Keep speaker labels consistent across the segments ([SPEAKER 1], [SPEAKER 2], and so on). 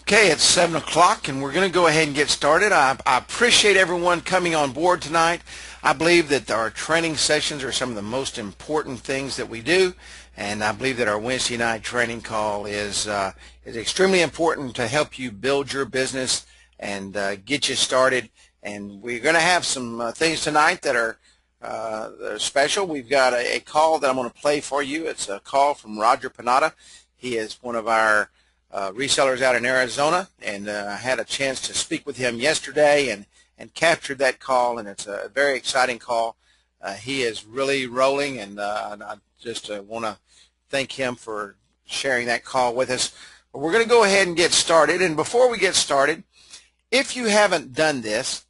[SPEAKER 1] Okay, it's 7 o'clock and we're going to go ahead and get started. I appreciate everyone coming on board tonight. I believe that our training sessions are some of the most important things that we do, and I believe that our Wednesday night training call is extremely important to help you build your business and get you started. And we're going to have some things tonight that are special. We've got a call that I'm going to play for you. It's a call from Roger Panada. He is one of our resellers out in Arizona, and I had a chance to speak with him yesterday and captured that call, and it's a very exciting call. He is really rolling, and I just want to thank him for sharing that call with us. But we're going to go ahead and get started, and before we get started, if you haven't done this,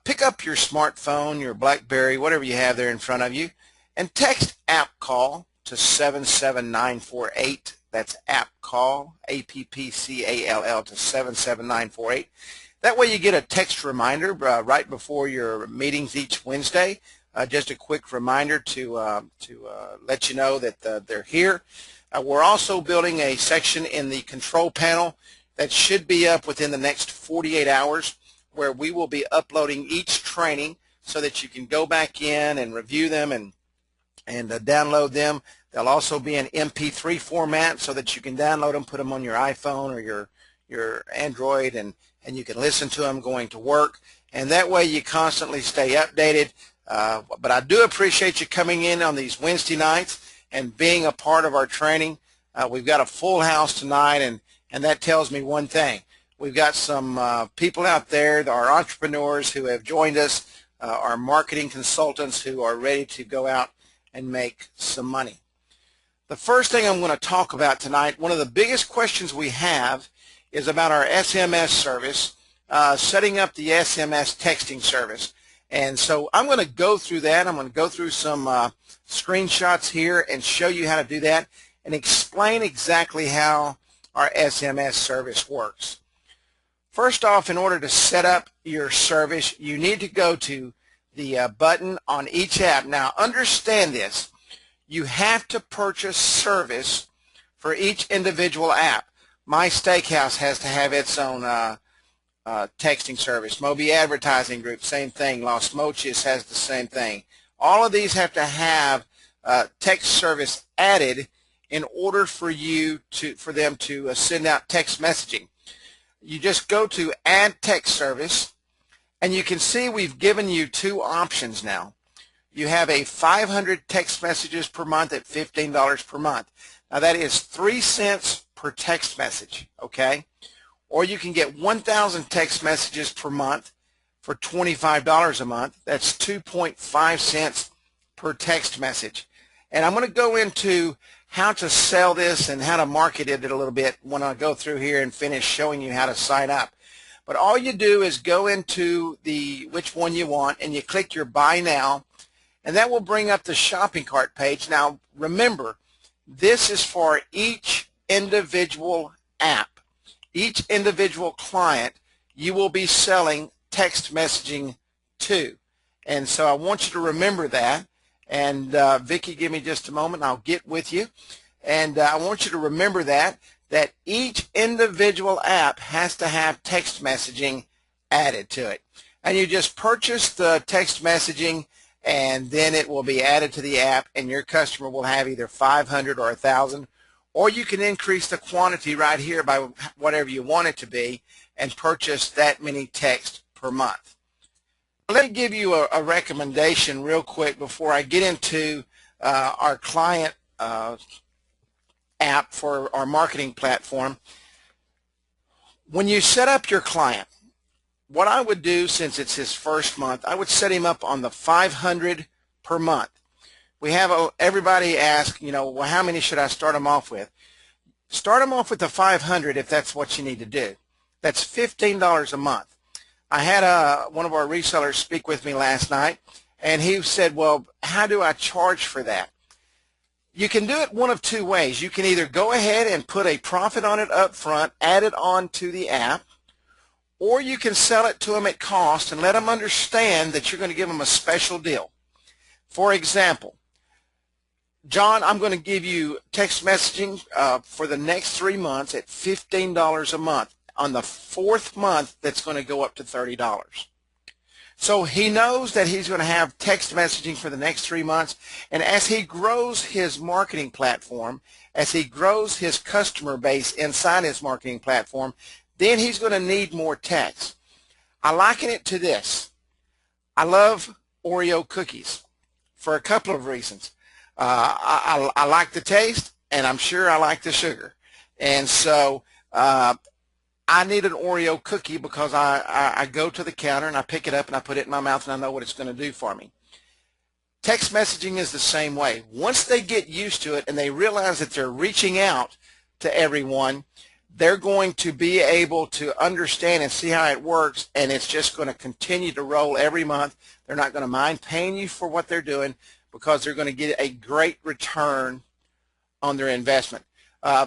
[SPEAKER 1] pick up your smartphone, your BlackBerry, whatever you have there in front of you, and text app call to 77948. That's app call, APPCALL, to 77948. That way you get a text reminder right before your meetings each Wednesday. Just a quick reminder to let you know that they're here. We're also building a section in the control panel that should be up within the next 48 hours, where we will be uploading each training so that you can go back in and review them and download them. They'll also be in MP3 format so that you can download them, put them on your iPhone or your Android, and you can listen to them going to work. And that way you constantly stay updated. But I do appreciate you coming in on these Wednesday nights and being a part of our training. We've got a full house tonight, and that tells me one thing. We've got some people out there, our entrepreneurs who have joined us, our marketing consultants who are ready to go out and make some money. The first thing I'm going to talk about tonight, one of the biggest questions we have is about our SMS service, setting up the SMS texting service. And so I'm going to go through that. I'm going to go through some screenshots here and show you how to do that and explain exactly how our SMS service works. First off, in order to set up your service, you need to go to the button on each app. Now, understand this. You have to purchase service for each individual app. My Steakhouse has to have its own texting service. Moby Advertising Group, same thing. Los Mochis has the same thing. All of these have to have text service added in order for them to send out text messaging. You just go to Add Text Service, and you can see we've given you two options now. You have a 500 text messages per month at $15 per month. Now that is 3 cents per text message, okay? Or you can get 1,000 text messages per month for $25 a month. That's 2.5 cents per text message. And I'm going to go into how to sell this and how to market it a little bit when I go through here and finish showing you how to sign up. But all you do is go into which one you want, and you click your Buy Now, and that will bring up the shopping cart page. Now remember, this is for each individual app. Each individual client you will be selling text messaging to. And so I want you to remember that. And Vicki, give me just a moment, I'll get with you. And I want you to remember that each individual app has to have text messaging added to it. And you just purchase the text messaging, and then it will be added to the app, and your customer will have either 500 or 1,000, or you can increase the quantity right here by whatever you want it to be and purchase that many text per month. Let me give you a recommendation real quick before I get into our client app for our marketing platform. When you set up your client, what I would do, since it's his first month, I would set him up on the 500 per month. We have everybody ask, well, how many should I start him off with? Start him off with the 500 if that's what you need to do. That's $15 a month. I had one of our resellers speak with me last night, and he said, well, how do I charge for that? You can do it one of two ways. You can either go ahead and put a profit on it up front, add it on to the app, or you can sell it to them at cost and let them understand that you're going to give them a special deal. For example, John, I'm going to give you text messaging for the next 3 months at $15 a month. on the 4th month that's going to go up to $30. So he knows that he's going to have text messaging for the next 3 months, and as he grows his marketing platform, as he grows his customer base inside his marketing platform, then he's going to need more text. I liken it to this. I love Oreo cookies for a couple of reasons. I like the taste, and I'm sure I like the sugar. And so I need an Oreo cookie because I go to the counter and I pick it up and I put it in my mouth and I know what it's going to do for me. Text messaging is the same way. Once they get used to it and they realize that they're reaching out to everyone, they're going to be able to understand and see how it works, and it's just going to continue to roll every month. They're not going to mind paying you for what they're doing because they're going to get a great return on their investment.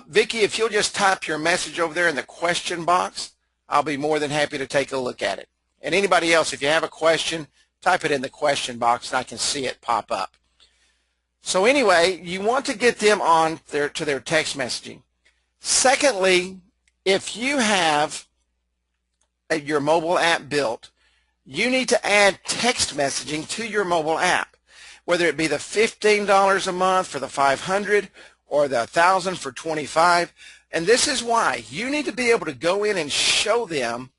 [SPEAKER 1] Vicki, if you'll just type your message over there in the question box, I'll be more than happy to take a look at it. And anybody else, if you have a question, type it in the question box and I can see it pop up. So anyway, you want to get them on to their text messaging. Secondly, if you have your mobile app built, you need to add text messaging to your mobile app, whether it be the $15 a month for the 500 or the 1,000 for 25. And this is why you need to be able to go in and show them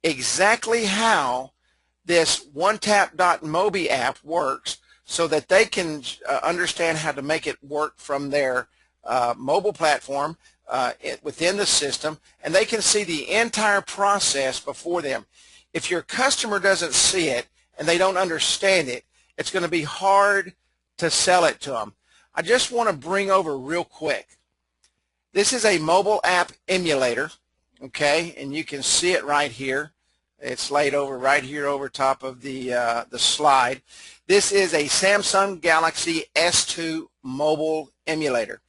[SPEAKER 1] exactly how this OneTap.mobi app works so that they can understand how to make it work from their mobile platform within the system, and they can see the entire process before them. If your customer doesn't see it and they don't understand it, it's going to be hard to sell it to them. I just want to bring over real quick. This is a mobile app emulator, okay, and you can see it right here. It's laid over right here over top of the slide. This is a Samsung Galaxy S2 mobile emulator.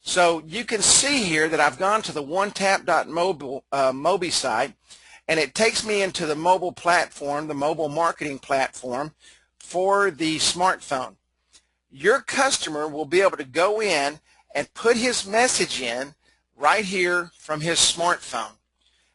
[SPEAKER 1] So you can see here that I've gone to the OneTap.mobi site, and it takes me into the mobile platform, the mobile marketing platform for the smartphone. Your customer will be able to go in and put his message in right here from his smartphone.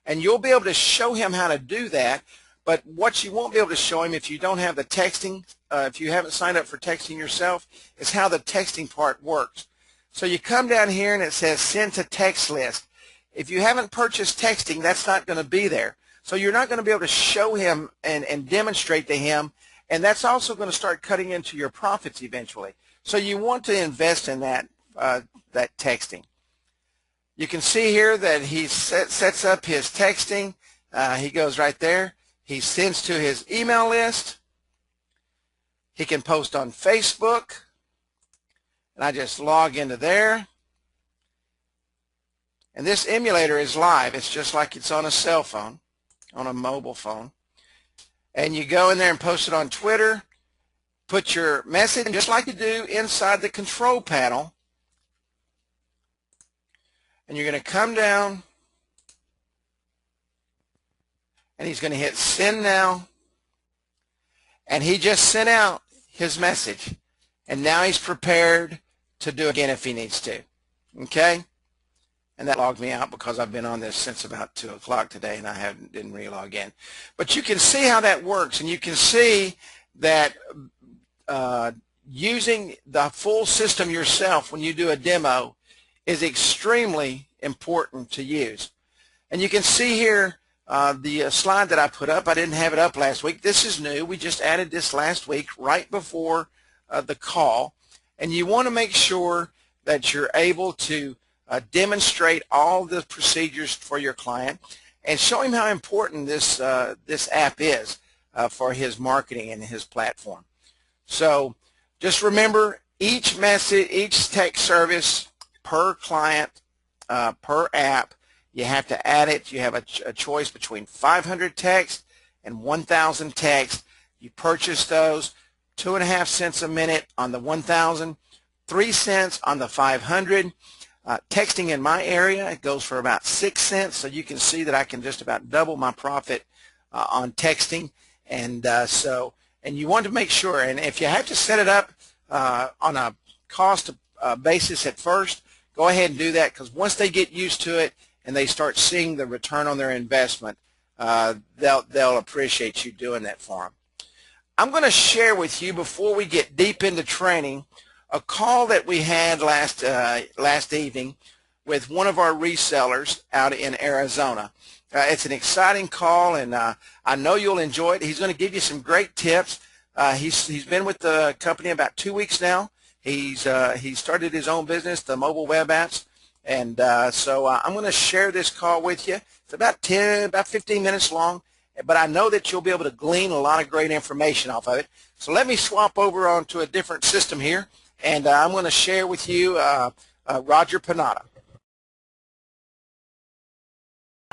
[SPEAKER 1] And you'll be able to show him how to do that, but what you won't be able to show him if you don't have the texting, if you haven't signed up for texting yourself, is how the texting part works. So you come down here and it says send to text list. If you haven't purchased texting, that's not going to be there. So you're not going to be able to show him and demonstrate to him, and that's also going to start cutting into your profits eventually. So you want to invest in that texting. You can see here that he sets up his texting. He goes right there. He sends to his email list. He can post on Facebook. And I just log into there. And this emulator is live. It's just like it's on a cell phone, on a mobile phone. And you go in there and post it on Twitter. Put your message just like you do inside the control panel. And you're going to come down, and he's going to hit send now, and he just sent out his message, and now he's prepared to do it again if he needs to. Okay? And that logged me out because I've been on this since about 2 o'clock today, and I didn't re-log in. But you can see how that works, and you can see that using the full system yourself when you do a demo is extremely important to use. And you can see here the slide that I put up. I didn't have it up last week. This is new. We just added this last week right before the call. And you want to make sure that you're able to demonstrate all the procedures for your client and show him how important this app is for his marketing and his platform. So just remember, each message, each text service per client, per app, you have to add it. You have a choice between 500 text and 1,000 text. You purchase those, 2.5 cents a minute on the 1,000, 3 cents on the 500. Texting in my area, it goes for about 6 cents, so you can see that I can just about double my profit on texting. And and you want to make sure, and if you have to set it up on a cost basis at first, go ahead and do that, because once they get used to it, and they start seeing the return on their investment, they'll appreciate you doing that for them. I'm going to share with you, before we get deep into training, a call that we had last evening with one of our resellers out in Arizona. It's an exciting call, and I know you'll enjoy it. He's going to give you some great tips. He's been with the company about 2 weeks now. He started his own business, the mobile web apps, and so I'm going to share this call with you. It's about 15 minutes long, but I know that you'll be able to glean a lot of great information off of it. So let me swap over onto a different system here, and I'm going to share with you Roger Panada.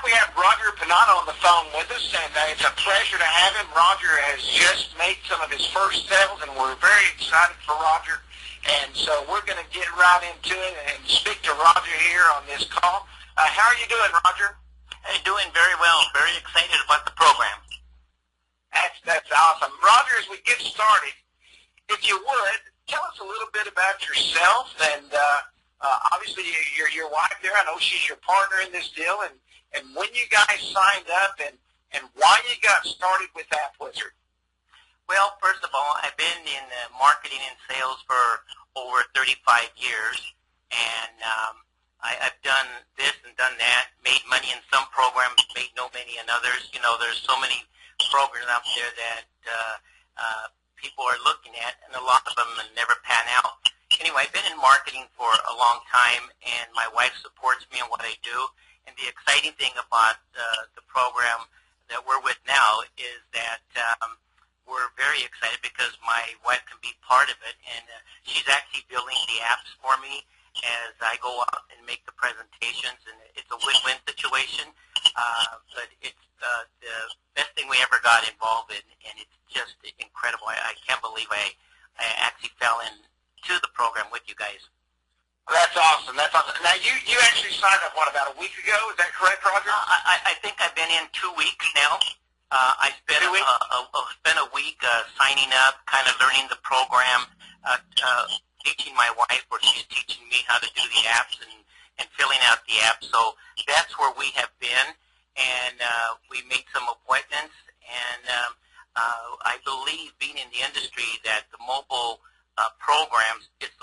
[SPEAKER 2] We have Roger Panada on the phone with us, and it's a pleasure to have him. Roger has just made some of his first sales, and we're very excited for Roger. And so we're going to get right into it and speak to Roger here on this call. How are you doing, Roger?
[SPEAKER 3] Hey, doing very well. Very excited about the program.
[SPEAKER 2] That's awesome. Roger, as we get started, if you would, tell us a little bit about yourself, and obviously your wife there. I know she's your partner in this deal, and when you guys signed up, and why you got started with AppWizard.
[SPEAKER 3] Well, first of all, I've been in marketing and sales for over 35 years, and I've done this and done that, made money in some programs, made no money in others. You know, there's so many programs out there that people are looking at, and a lot of them never pan out. Anyway, I've been in marketing for a long time, and my wife supports me in what I do. And the exciting thing about the program that we're with now is that we're very excited because my wife can be part of it, and she's actually building the apps for me as I go out and make the presentations, and it's a win-win situation. But it's the best thing we ever got involved in, and it's just incredible. I can't believe I actually fell into the program with you guys.
[SPEAKER 2] That's awesome. That's awesome. Now, you actually signed up, what, about a week ago? Is that correct, Roger?
[SPEAKER 3] I think I've been in 2 weeks now. I spent a week signing up, kind of learning the program, teaching my wife, or she's teaching me how to do the apps and filling out the apps. So that's where we have been, and we made some appointments. And I believe, being in the industry, that the mobile programs, it's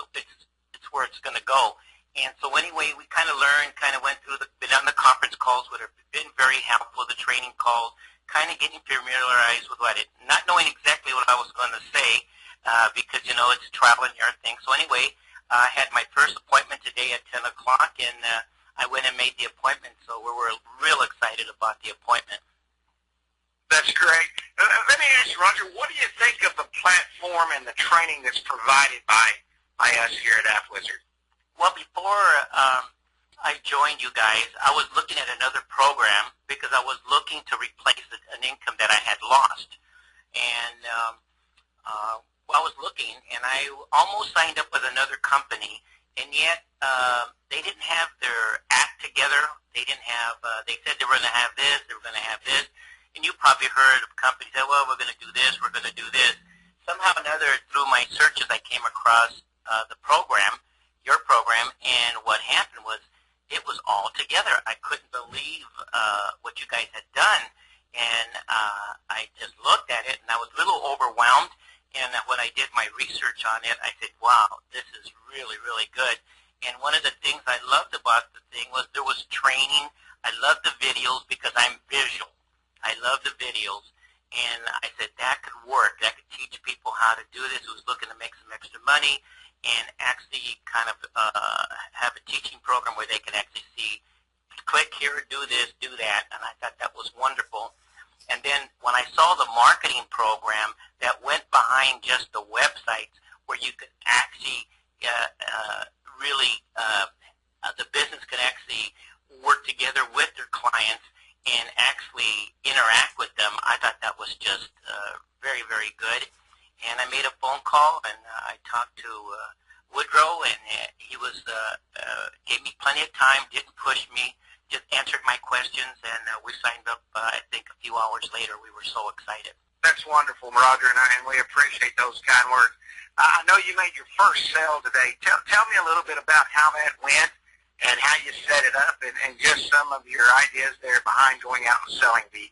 [SPEAKER 3] where it's going to go. And so anyway, we kind of learned, kind of went through been on the conference calls, which have been very helpful, the training calls, kind of getting familiarized with not knowing exactly what I was going to say, because, you know, it's travel and everything. So anyway, I had my first appointment today at 10 o'clock, and I went and made the appointment. So we were real excited about the appointment.
[SPEAKER 2] That's great. Let me ask you, Roger, what do you think of the platform and the training that's provided by us here at AppWizard?
[SPEAKER 3] Well, before I joined you guys, I was looking at another program because I was looking to replace an income that I had lost. And I was looking, and I almost signed up with another company, and yet they didn't have their act together. They didn't have, they said they were going to have this, they were going to have this. And you probably heard of companies that, well, we're going to do this, we're going to do this. Somehow or another, through my searches, I came across the program, your program, and what happened was it was all together. I couldn't believe what you guys had done, and I just looked at it, and I was a little overwhelmed, and when I did my research on it, I said, wow, this is really, really good. And one of the things I loved about the thing was there was training. I loved the videos because I'm visual. I love the videos. And I said, that could work. That could teach people how to do this, who's looking to make some extra money, and actually kind of have a teaching program where they can actually see, click here, do this, do that. And I thought that was wonderful. And then when I saw the marketing program that went behind just the websites, where you could actually really, the business could actually work together with their clients and actually interact with them, I thought that was just very, very good. And I made a phone call, and I talked to Woodrow, and he was gave me plenty of time, didn't push me, just answered my questions, and we signed up, I think, a few hours later. We were so excited.
[SPEAKER 2] That's wonderful, Roger, and we appreciate those kind words. I know you made your first sale today. Tell me a little bit about how that went, and how you set it up, and just some of your ideas there behind going out and selling the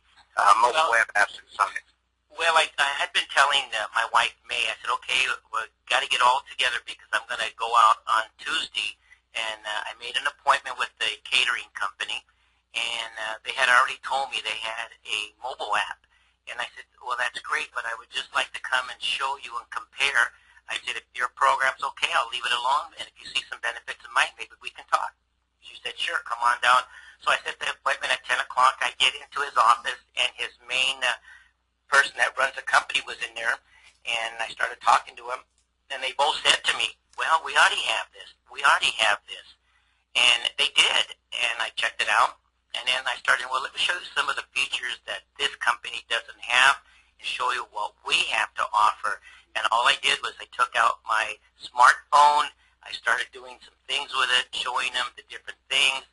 [SPEAKER 2] mobile web apps and sites.
[SPEAKER 3] Well, I had been telling my wife, May, I said, okay, we've got to get all together because I'm going to go out on Tuesday, and I made an appointment with the catering company, and they had already told me they had a mobile app. And I said, well, that's great, but I would just like to come and show you and compare. I said, if your program's okay, I'll leave it alone, and if you see some benefits in mine, maybe we can talk. She said, sure, come on down. So I set the appointment at 10 o'clock. I get into his office, and his main person that runs the company was in there, and I started talking to him, and they both said to me, well, we already have this. We already have this. And they did, and I checked it out, and then I started, well, let me show you some of the features that this company doesn't have and show you what we have to offer. And all I did was I took out my smartphone. I started doing some things with it, showing them the different things.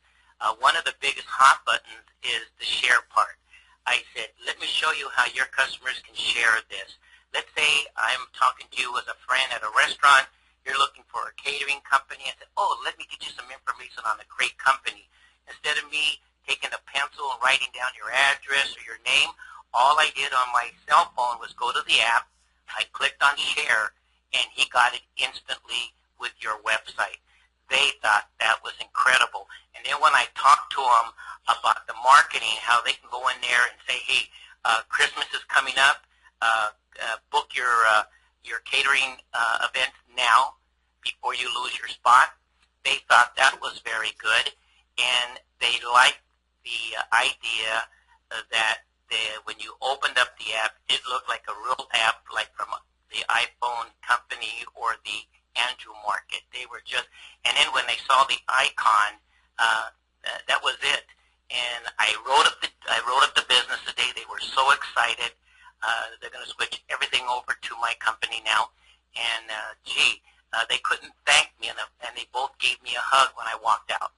[SPEAKER 3] One of the biggest hot buttons is the share part. I said, let me show you how your customers can share this. Let's say I'm talking to you as a friend at a restaurant. You're looking for a catering company. I said, oh, let me get you some information on a great company. Instead of me taking a pencil and writing down your address or your name, all I did on my cell phone was go to the app. I clicked on share, and he got it instantly with your website. They thought that was incredible. And then when I talked to them about the marketing, how they can go in there and say, hey, Christmas is coming up, book your catering event now before you lose your spot, they thought that was very good. And they liked the idea that when you opened up the app, it looked like a real app, like from the iPhone company or the Andrew Market. They were just, and then when they saw the icon, that was it. And I wrote up the business today. They were so excited. They're going to switch everything over to my company now. And they couldn't thank me enough, and they both gave me a hug when I walked out.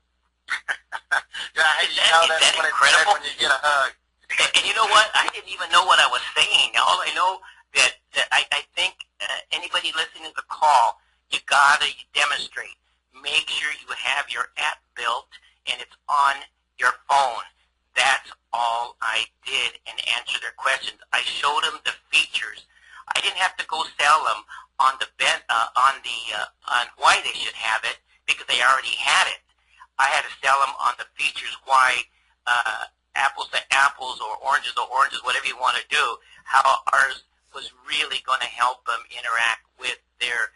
[SPEAKER 2] Is that incredible? When you get a hug.
[SPEAKER 3] And you know what? I didn't even know what I was saying. All I know that I think anybody listening to the call, you gotta demonstrate. Make sure you have your app built and it's on your phone. That's all I did and answer their questions. I showed them the features. I didn't have to go sell them on why they should have it because they already had it. I had to sell them on the features why apples to apples or oranges to oranges, whatever you want to do, how ours was really going to help them interact with their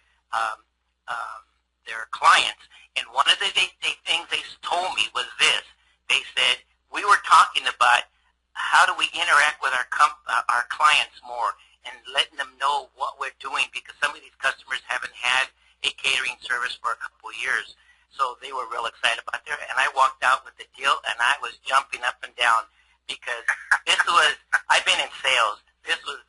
[SPEAKER 3] clients. And one of the things they told me was this. They said, we were talking about how do we interact with our clients more and letting them know what we're doing because some of these customers haven't had a catering service for a couple of years. So they were real excited about it. And I walked out with the deal, and I was jumping up and down because I've been in sales. This was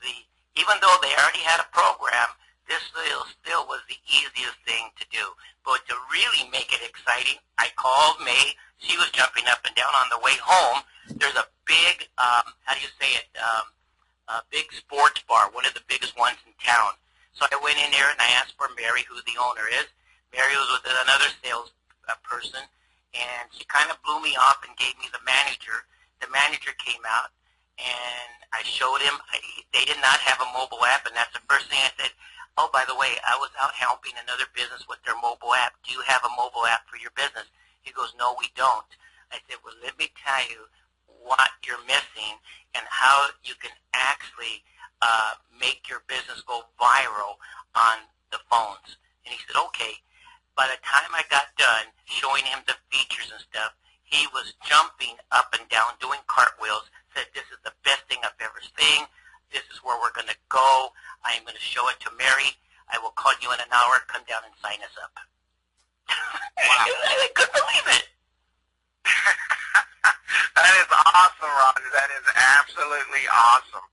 [SPEAKER 3] even though they already had a program, this still was the easiest thing to do. But to really make it exciting, I called May. She was jumping up and down on the way home. There's a big, a big sports bar, one of the biggest ones in town. So I went in there and I asked for Mary, who the owner is. Mary was with another sales person, and she kind of blew me off and gave me the manager. The manager came out, and I showed him. They did not have a mobile app, and that's the first thing I said. Oh, by the way, I was out helping another business with their mobile app. Do you have a mobile app for your business? He goes, no, we don't. I said, well, let me tell you what you're missing and how you can actually make your business go viral on the phones. And he said, okay. By the time I got done showing him the features and stuff, he was jumping up and down, doing cartwheels, said, this is the best thing I've ever seen. This is where we're going to go. I am going to show it to Mary. I will call you in an hour. Come down and sign us up. Wow. I couldn't believe it.
[SPEAKER 2] That is awesome, Roger. That is absolutely awesome.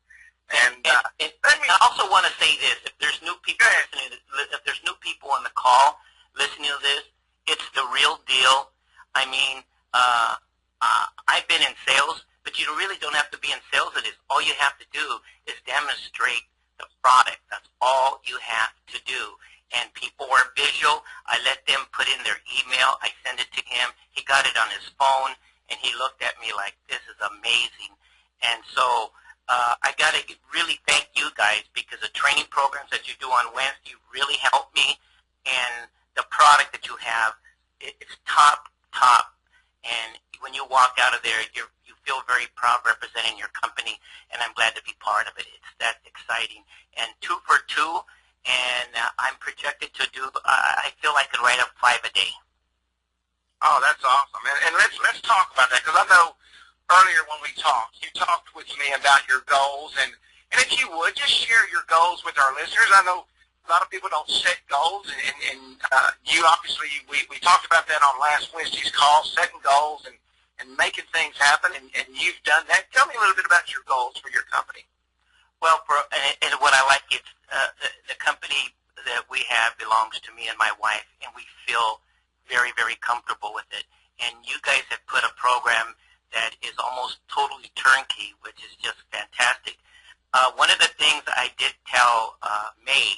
[SPEAKER 2] And
[SPEAKER 3] I also want to say this: if there's new people listening, if there's new people on the call listening to this, it's the real deal. I mean, I've been in sales, but you really don't have to be in sales of this. All you have to do is demonstrate the product. That's all you have to do. and people were visual. I let them put in their email. I send it to him. He got it on his phone, and he looked at me like, this is amazing. And so I got to really thank you guys, because the training programs that you do on Wednesday really helped me, and the product that you have, it's top. And when you walk out of there, you feel very proud representing your company, and I'm glad to be part of it. It's that exciting. And 2 for 2, and I'm projected to do, I feel I could write up 5 a day.
[SPEAKER 2] Oh, that's awesome. And let's talk about that, because I know earlier when we talked, you talked with me about your goals, and if you would, just share your goals with our listeners. I know a lot of people don't set goals, and you obviously, we talked about that on last Wednesday's call, setting goals and making things happen, and you've done that. Tell me a little bit about your goals for your company.
[SPEAKER 3] Well, and what I like is the company that we have belongs to me and my wife, and we feel very, very comfortable with it. And you guys have put a program that is almost totally turnkey, which is just fantastic. One of the things I did tell May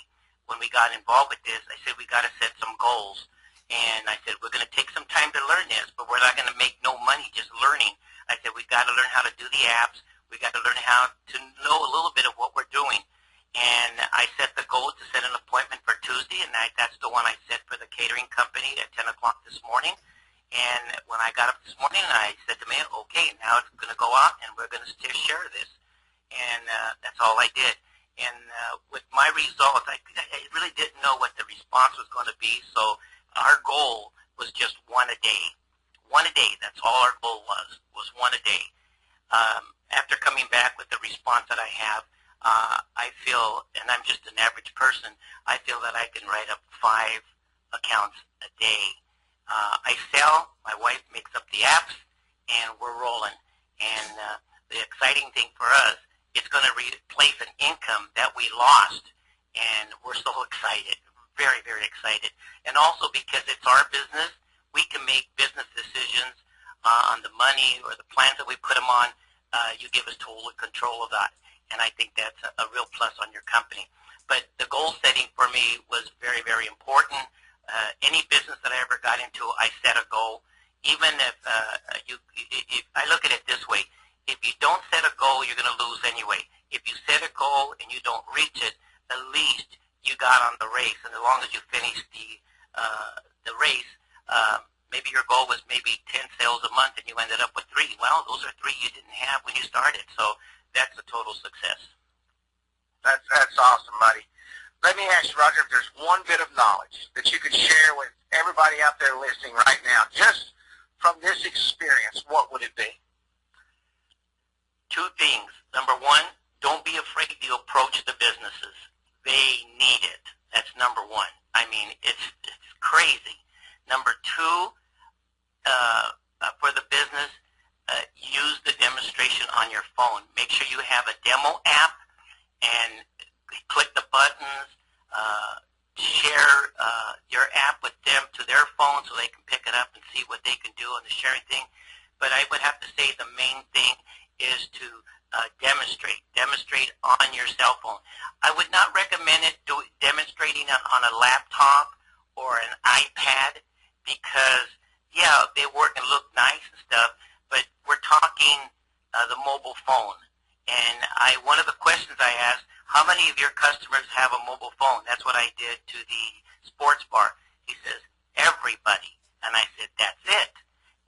[SPEAKER 3] when we got involved with this, I said we got to set some goals. And I said, we're going to take some time to learn this, but we're not going to make no money just learning. I said, we got to learn how to do the apps. We got to learn how to know a little bit of what we're doing. And I set the goal to set an appointment for Tuesday, and that's the one I set for the catering company at 10 o'clock this morning. And when I got up this morning, I said to me, okay, now it's going to go out, and we're going to share this. And that's all I did. And with my results, I really didn't know what the response was going to be, so our goal was just 1 a day. 1 a day, that's all our goal was 1 a day. After coming back with the response that I have, I feel, and I'm just an average person, I feel that I can write up 5 accounts a day. I sell, my wife makes up the apps, and we're rolling. And the exciting thing for us, it's going to replace an income that we lost, and we're so excited, very, very excited. And also because it's our business, we can make business decisions on the money or the plans that we put them on. You give us total control of that, and I think that's a real plus on your company. But the goal setting for me was very, very important. Any business that I ever got into, I set a goal. Even if I look at it this way, if you don't set a goal, you're going to lose anyway. If you set a goal and you don't reach it, at least you got on the race. And as long as you finish the race, maybe your goal was maybe 10 sales a month and you ended up with 3. Well, those are 3 you didn't have when you started. So that's a total success.
[SPEAKER 2] That's awesome, buddy. Let me ask you, Roger, if there's one bit of knowledge that you could share with everybody out there listening right now, just from this experience, what would it be?
[SPEAKER 3] 2 things. Number 1, don't be afraid to approach the businesses. They need it. That's number 1. I mean, it's crazy. Number 2, for the business, use the demonstration on your phone. Make sure you have a demo app and click the buttons, share your app with them to their phone so they can pick it up and see what they can do on the sharing thing. But I would have to say the main thing is to demonstrate on your cell phone. I would not recommend demonstrating on a laptop or an iPad because, yeah, they work and look nice and stuff, but we're talking the mobile phone. And one of the questions I asked, how many of your customers have a mobile phone? That's what I did to the sports bar. He says, everybody. And I said, that's it.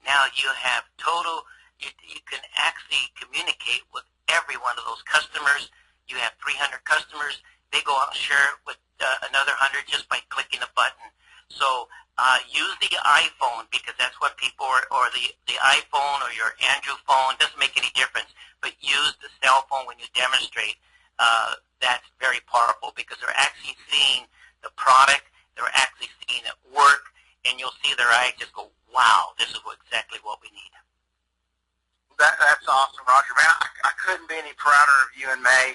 [SPEAKER 3] Now you have total, you can actually communicate with every one of those customers. You have 300 customers. They go out and share it with another 100 just by clicking a button. So use the iPhone because that's what people, or the iPhone or your Android phone, doesn't make any difference. But use the cell phone when you demonstrate. That's very powerful because they're actually seeing the product. They're actually seeing it work. And you'll see their eyes just go, wow, this is exactly what we need.
[SPEAKER 2] That's awesome, Roger. Man, I couldn't be any prouder of you and May.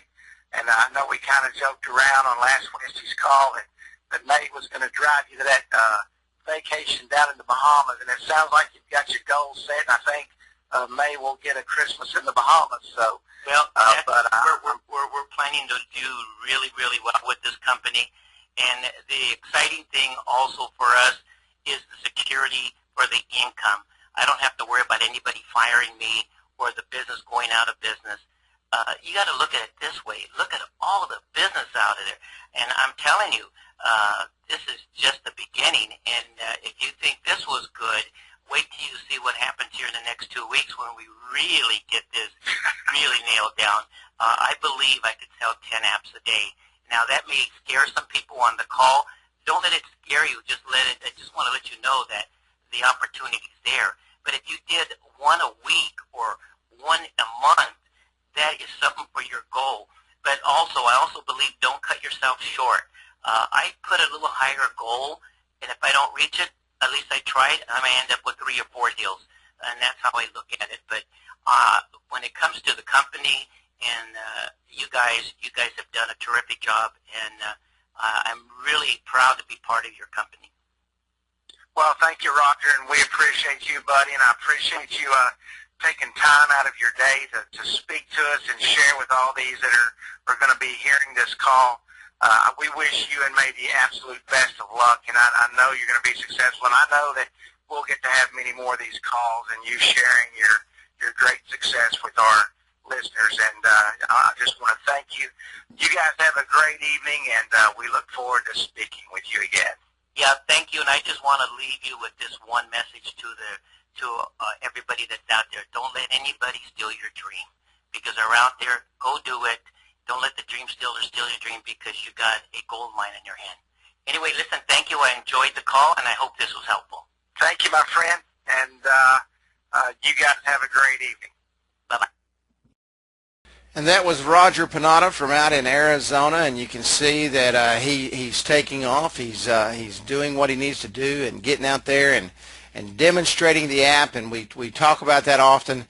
[SPEAKER 2] And I know we kind of joked around on last Wednesday's call that May was going to drive you to that vacation down in the Bahamas. And it sounds like you've got your goals set. And I think May will get a Christmas in the Bahamas. So,
[SPEAKER 3] well, we're planning to do really, really well with this company. And the exciting thing also for us is the security for the income. I don't have to worry about anybody firing me or the business going out of business. You got to look at it this way. Look at all the business out of there. And I'm telling you, this is just the beginning. And if you think this was good, wait till you see what happens here in the next 2 weeks when we really get this really nailed down. I believe I could sell 10 apps a day. Now, that may scare some people on the call. Don't let it scare you. I just want to let you know that the opportunity is there. But if you did one a week or one a month, that is something for your goal. But also, I also believe don't cut yourself short. I put a little higher goal, and if I don't reach it, at least I tried. I may end up with 3 or 4 deals, and that's how I look at it. But when it comes to the company, and you guys have done a terrific job, and I'm really proud to be part of your company.
[SPEAKER 2] Well, thank you, Roger, and we appreciate you, buddy, and I appreciate you taking time out of your day to speak to us and share with all these that are going to be hearing this call. We wish you and May the absolute best of luck, and I know you're going to be successful, and I know that we'll get to have many more of these calls and you sharing your great success with our listeners, and I just want to thank you. You guys have a great evening, and we look forward to speaking with you again.
[SPEAKER 3] Yeah, thank you, and I just want to leave you with this one message to everybody that's out there. Don't let anybody steal your dream, because they're out there. Go do it. Don't let the dream stealer steal your dream, because you got a gold mine in your hand. Anyway, listen, thank you. I enjoyed the call, and I hope this was helpful.
[SPEAKER 2] Thank you, my friend, and you guys have a great evening.
[SPEAKER 3] Bye-bye.
[SPEAKER 1] And that was Roger Panada from out in Arizona, and you can see that he's taking off. He's doing what he needs to do and getting out there and demonstrating the app, and we talk about that often.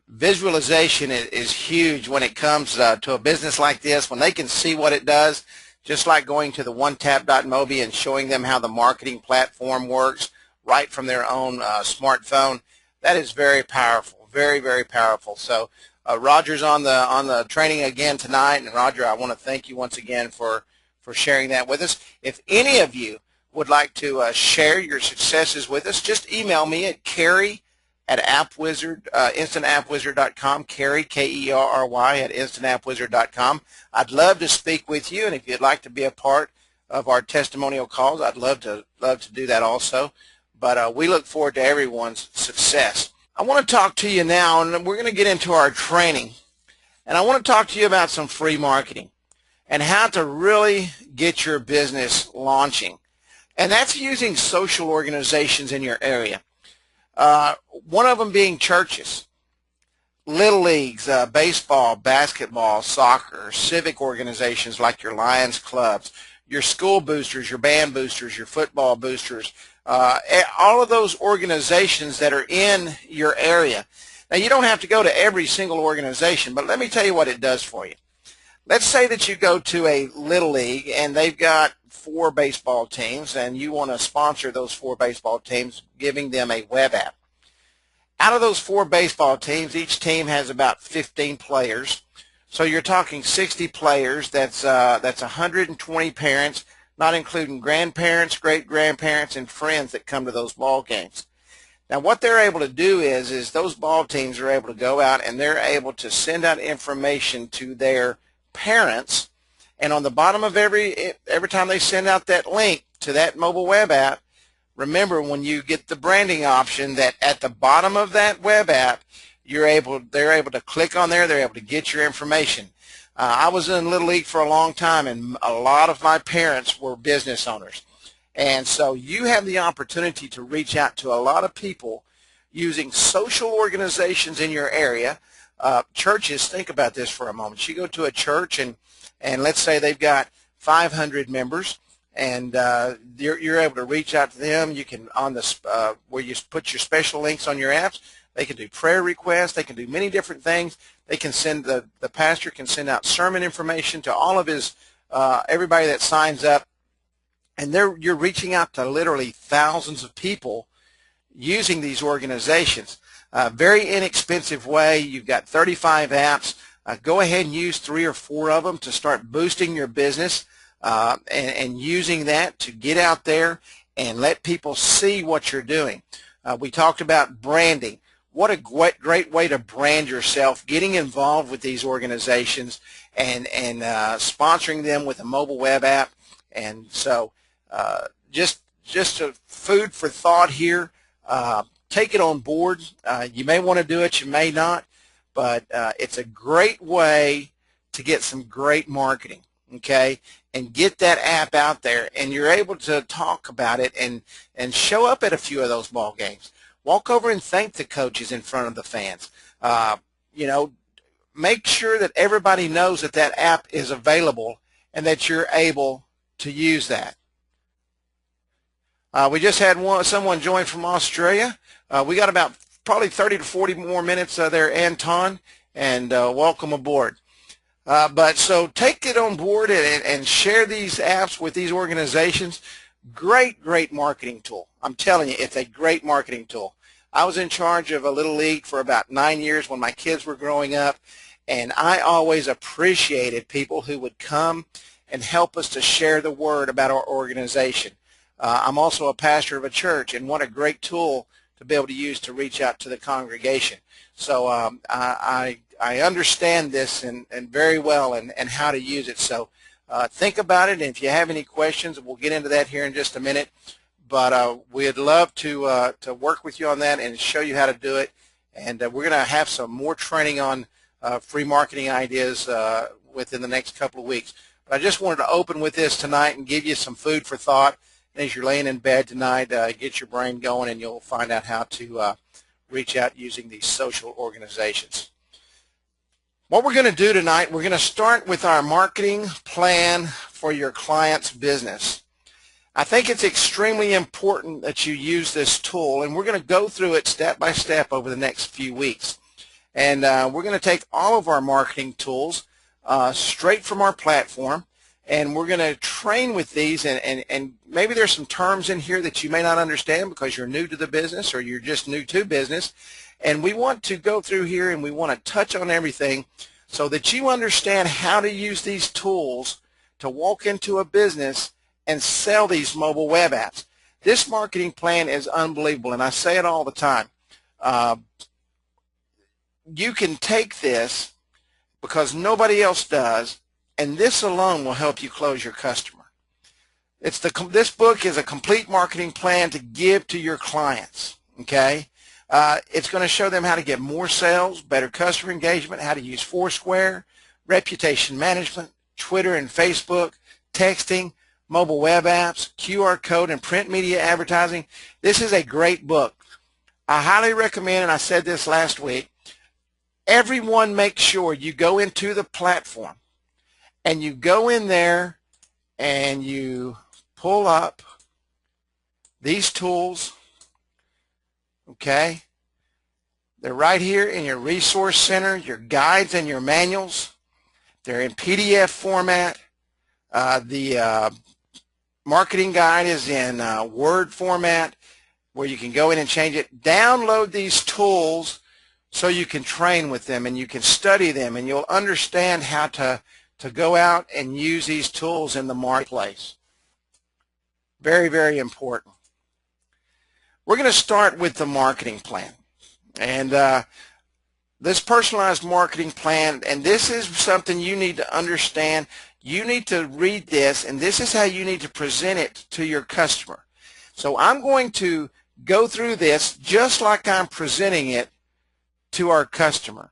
[SPEAKER 1] Visualization is huge when it comes to a business like this, when they can see what it does, just like going to the OneTap.mobi and showing them how the marketing platform works right from their own smartphone. That is very powerful, very, very powerful. So Roger's on the training again tonight, and Roger, I want to thank you once again for sharing that with us. If any of you would like to share your successes with us, just email me at Kerry@InstantAppWizard.com, Kerry, Kerry, at InstantAppWizard.com. I'd love to speak with you, and if you'd like to be a part of our testimonial calls, I'd love to do that also. But we look forward to everyone's success. I want to talk to you now, and we're going to get into our training, and I want to talk to you about some free marketing and how to really get your business launching, and that's using social organizations in your area. One of them being churches, little leagues, baseball, basketball, soccer, civic organizations like your Lions clubs, your school boosters, your band boosters, your football boosters, all of those organizations that are in your area. Now, you don't have to go to every single organization, but let me tell you what it does for you. Let's say that you go to a little league and they've got 4 baseball teams, and you want to sponsor those 4 baseball teams, giving them a web app. Out of those 4 baseball teams, each team has about 15 players. So you're talking 60 players. That's 120 parents, not including grandparents, great-grandparents, and friends that come to those ball games. Now, what they're able to do is those ball teams are able to go out and they're able to send out information to their parents, and on the bottom of every time they send out that link to that mobile web app, remember when you get the branding option that at the bottom of that web app, they're able to click on there, they're able to get your information. I was in Little League for a long time, and a lot of my parents were business owners. And so you have the opportunity to reach out to a lot of people using social organizations in your area. Churches, think about this for a moment. You go to a church, and let's say they've got 500 members, and you're able to reach out to them. You can, on the where you put your special links on your apps, they can do prayer requests. They can do many different things. They can send, the pastor can send out sermon information to all of his everybody that signs up, and you're reaching out to literally thousands of people using these organizations. Very inexpensive way. You've got 35 apps. Go ahead and use 3 or 4 of them to start boosting your business. and using that to get out there and let people see what you're doing. We talked about branding. What a great way to brand yourself, getting involved with these organizations and sponsoring them with a mobile web app. And so just a food for thought here. Take it on board. You may want to do it, you may not, but it's a great way to get some great marketing, okay, and get that app out there, and you're able to talk about it and show up at a few of those ball games. Walk over and thank the coaches in front of the fans. You know, make sure that everybody knows that that app is available and that you're able to use that. We just had someone join from Australia. We got about probably 30 to 40 more minutes there, Anton, and welcome aboard. But so take it on board and share these apps with these organizations. Great marketing tool. I'm telling you, it's a great marketing tool. I was in charge of a little league for about 9 years when my kids were growing up, and I always appreciated people who would come and help us to share the word about our organization. I'm also a pastor of a church, and what a great tool to be able to use to reach out to the congregation. So I understand this and very well and how to use it. So think about it, and if you have any questions, we'll get into that here in just a minute. But we'd love to work with you on that and show you how to do it. And we're going to have some more training on free marketing ideas within the next couple of weeks. But I just wanted to open with this tonight and give you some food for thought. And as you're laying in bed tonight, get your brain going, and you'll find out how to reach out using these social organizations. What we're going to do tonight, we're going to start with our marketing plan for your client's business. I think it's extremely important that you use this tool, and we're going to go through it step by step over the next few weeks. And we're going to take all of our marketing tools straight from our platform, and we're going to train with these, and maybe there's some terms in here that you may not understand because you're new to the business or you're just new to business. And we want to go through here and we want to touch on everything so that you understand how to use these tools to walk into a business and sell these mobile web apps. This marketing plan is unbelievable, and I say it all the time. You can take this because nobody else does, and this alone will help you close your customer. This book is a complete marketing plan to give to your clients, okay? It's going to show them how to get more sales, better customer engagement, how to use Foursquare, reputation management, Twitter and Facebook, texting, mobile web apps, QR code, and print media advertising. This is a great book. I highly recommend, and I said this last week, everyone make sure you go into the platform and you go in there and you pull up these tools, okay? They're right here in your resource center, your guides and your manuals. They're in PDF format. The marketing guide is in Word format where you can go in and change it. Download these tools so you can train with them and you can study them and you'll understand how to go out and use these tools in the marketplace. Very important. We're going to start with the marketing plan. And this personalized marketing plan, and this is something you need to understand. You need to read this, and this is how you need to present it to your customer. So I'm going to go through this just like I'm presenting it to our customer.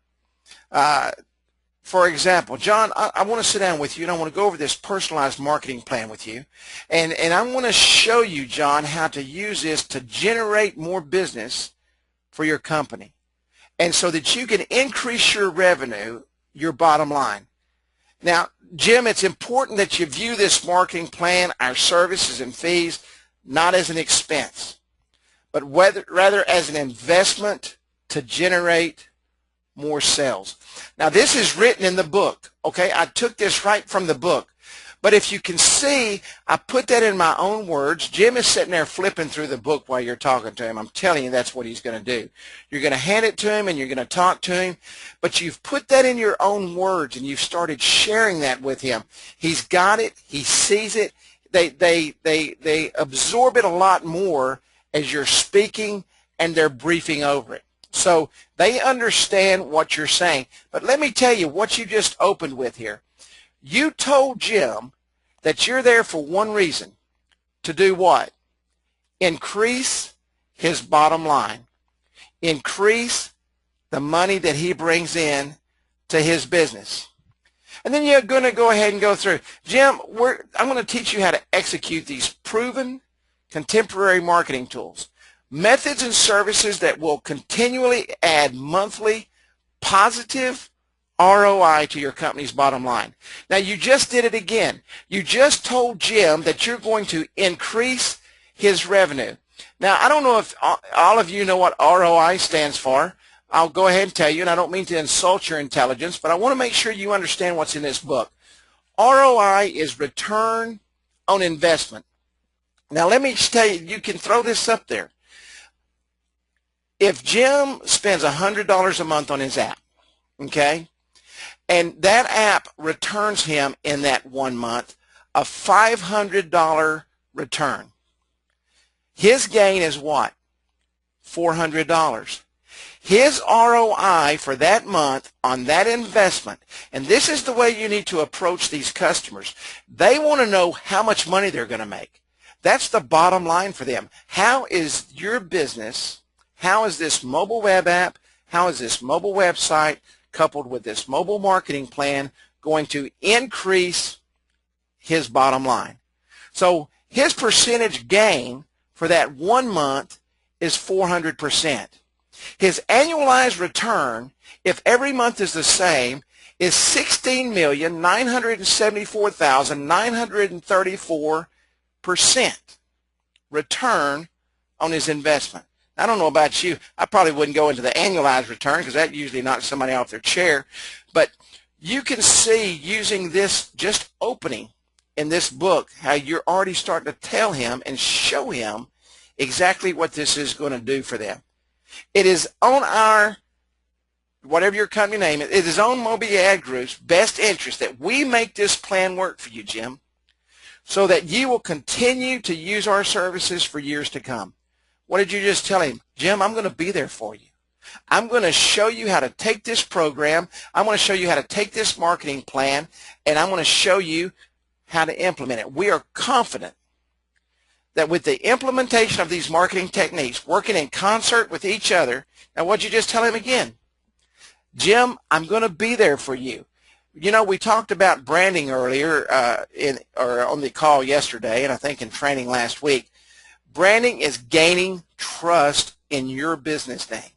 [SPEAKER 1] For example, John, I want to sit down with you, and I want to go over this personalized marketing plan with you. And I want to show you, John, how to use this to generate more business for your company, and so that you can increase your revenue, your bottom line. Now, Jim, it's important that you view this marketing plan, our services and fees, not as an expense, but rather as an investment to generate more sales. Now, this is written in the book, okay? I took this right from the book, But if you can see, I put that in my own words. Jim is sitting there flipping through the book while you're talking to him. I'm telling you, that's what he's going to do. You're going to hand it to him and you're going to talk to him, but you've put that in your own words and you've started sharing that with him. He's got it. He sees it. They absorb it a lot more as you're speaking and they're briefing over it. So they understand what you're saying. But let me tell you what you just opened with here. You told Jim that you're there for one reason. To do what? Increase his bottom line. Increase the money that he brings in to his business. And then you're going to go ahead and go through. Jim, I'm going to teach you how to execute these proven contemporary marketing tools. Methods and services that will continually add monthly positive ROI to your company's bottom line. Now, you just did it again. You just told Jim that you're going to increase his revenue. Now, I don't know if all of you know what ROI stands for. I'll go ahead and tell you, and I don't mean to insult your intelligence, but I want to make sure you understand what's in this book. ROI is return on investment. Now, let me just tell you, you can throw this up there. If Jim spends $100 a month on his app, okay, and that app returns him in that 1 month a $500 return. His gain is what? $400. His ROI for that month on that investment, and this is the way you need to approach these customers. They want to know how much money they're going to make. That's the bottom line for them. How is your business, how is this mobile web app, how is this mobile website coupled with this mobile marketing plan going to increase his bottom line? So his percentage gain for that 1 month is 400%. His annualized return, if every month is the same, is $16,974,934% return on his investment. I don't know about you. I probably wouldn't go into the annualized return because that usually knocks somebody off their chair. But you can see using this just opening in this book how you're already starting to tell him and show him exactly what this is going to do for them. It is on our, whatever your company name is, it is on Moby Ad Group's best interest that we make this plan work for you, Jim, so that you will continue to use our services for years to come. What did you just tell him? Jim, I'm going to be there for you. I'm going to show you how to take this program. I'm going to show you how to take this marketing plan, and I'm going to show you how to implement it. We are confident that with the implementation of these marketing techniques, working in concert with each other, now what'd you just tell him again? Jim, I'm going to be there for you. You know, we talked about branding earlier on the call yesterday, and I think in training last week. Branding is gaining trust in your business name.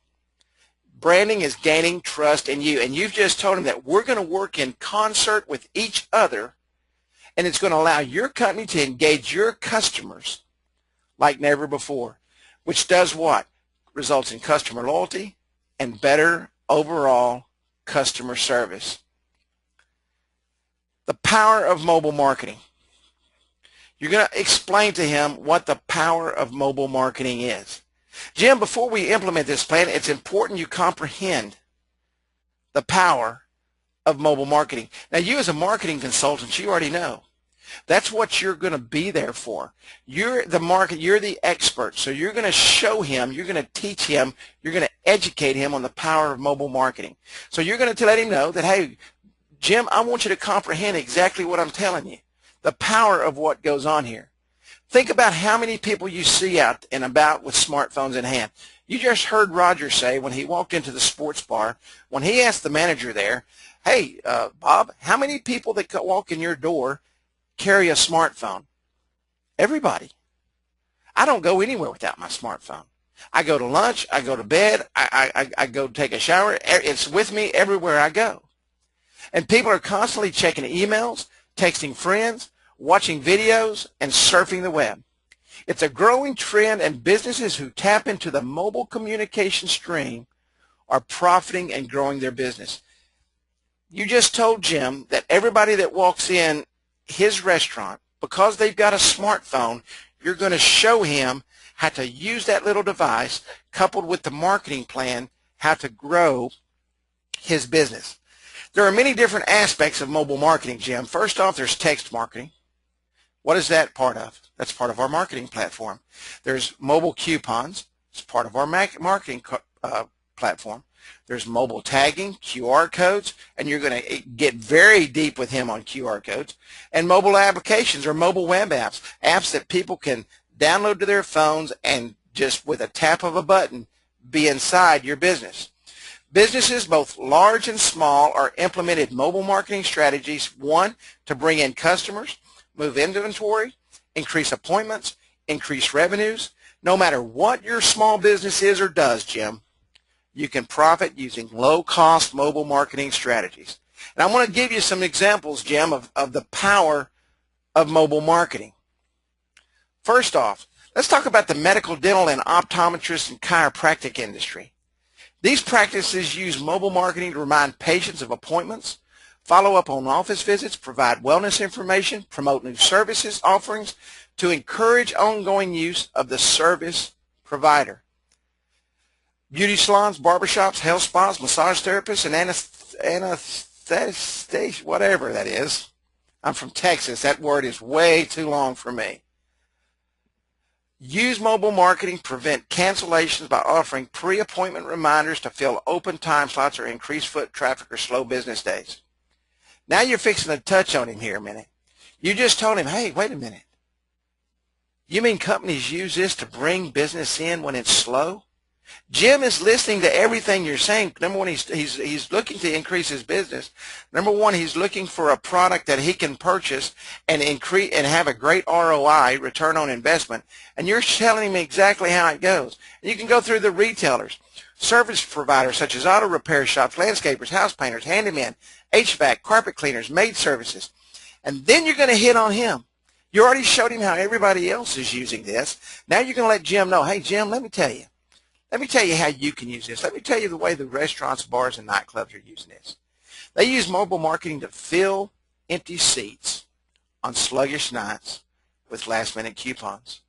[SPEAKER 1] Branding is gaining trust in you, and you've just told him that we're going to work in concert with each other, and it's going to allow your company to engage your customers like never before, which does what? Results in customer loyalty and better overall customer service. The power of mobile marketing. You're going to explain to him what the power of mobile marketing is. Jim, before we implement this plan, it's important you comprehend the power of mobile marketing. Now, you as a marketing consultant, you already know. That's what you're going to be there for. You're the expert, so you're going to show him, you're going to teach him, you're going to educate him on the power of mobile marketing. So you're going to let him know that, hey, Jim, I want you to comprehend exactly what I'm telling you, the power of what goes on here. Think about how many people you see out and about with smartphones in hand. You just heard Roger say when he walked into the sports bar, when he asked the manager there, hey, Bob, how many people that walk in your door carry a smartphone? Everybody. I don't go anywhere without my smartphone. I go to lunch, I go to bed, I go take a shower. It's with me everywhere I go. And people are constantly checking emails, texting friends, watching videos, and surfing the web. It's a growing trend, and businesses who tap into the mobile communication stream are profiting and growing their business. You just told Jim that everybody that walks in his restaurant, because they've got a smartphone, you're going to show him how to use that little device coupled with the marketing plan, how to grow his business. There are many different aspects of mobile marketing, Jim. First off, there's text marketing. What is that part of? That's part of our marketing platform. There's mobile coupons. It's part of our marketing platform. There's mobile tagging, QR codes, and you're going to get very deep with him on QR codes, and mobile applications or mobile web apps, apps that people can download to their phones and just with a tap of a button be inside your business. Businesses, both large and small, are implemented mobile marketing strategies, one, to bring in customers, move inventory, increase appointments, increase revenues. No matter what your small business is or does, Jim, you can profit using low-cost mobile marketing strategies. And I want to give you some examples, Jim, of the power of mobile marketing. First off, let's talk about the medical, dental, and optometrist and chiropractic industry. These practices use mobile marketing to remind patients of appointments, follow up on office visits, provide wellness information, promote new services offerings, to encourage ongoing use of the service provider. Beauty salons, barbershops, health spas, massage therapists, and anesthesiologists, whatever that is. I'm from Texas. That word is way too long for me. Use mobile marketing to prevent cancellations by offering pre-appointment reminders to fill open time slots or increase foot traffic or slow business days. Now you're fixing to touch on him here a minute. You just told him, hey, wait a minute. You mean companies use this to bring business in when it's slow? Jim is listening to everything you're saying. Number one, he's looking to increase his business. Number one, he's looking for a product that he can purchase and increase and have a great ROI, return on investment. And you're telling him exactly how it goes. And you can go through the retailers, service providers such as auto repair shops, landscapers, house painters, handymen, HVAC, carpet cleaners, maid services. And then you're going to hit on him. You already showed him how everybody else is using this. Now you're going to let Jim know, hey, Jim, let me tell you. Let me tell you how you can use this. Let me tell you the way the restaurants, bars, and nightclubs are using this. They use mobile marketing to fill empty seats on sluggish nights with last-minute coupons.